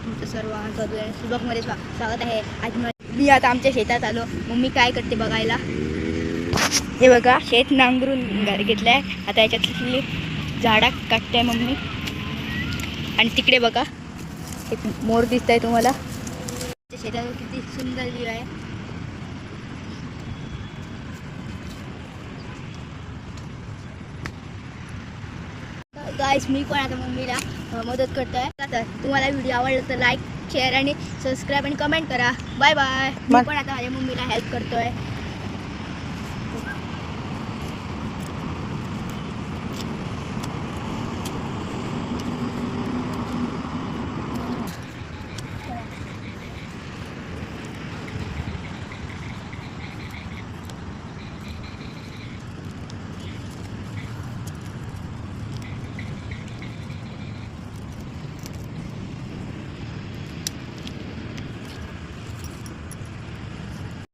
तुमचं सर्वांचं ब्लॉगमध्ये स्वागत आहे. आज मी आता आमच्या शेतात आलो. मम्मी काय करते बघायला. हे बघा शेत नांगरून घेतलं आहे. आता याच्यातली झाडा काटते मम्मी. आणि तिकडे बघा एक मोर दिसत आहे तुम्हाला. शेतात किती सुंदर व्ह्यू आहे. गाइस मी पण आता मम्मीला मदत करतोय. आता तुम्हाला व्हिडिओ आवडला तर लाईक शेअर आणि सबस्क्राईब आणि कमेंट करा. Bye bye. मी पण आता माझ्या मम्मीला हेल्प करतोय.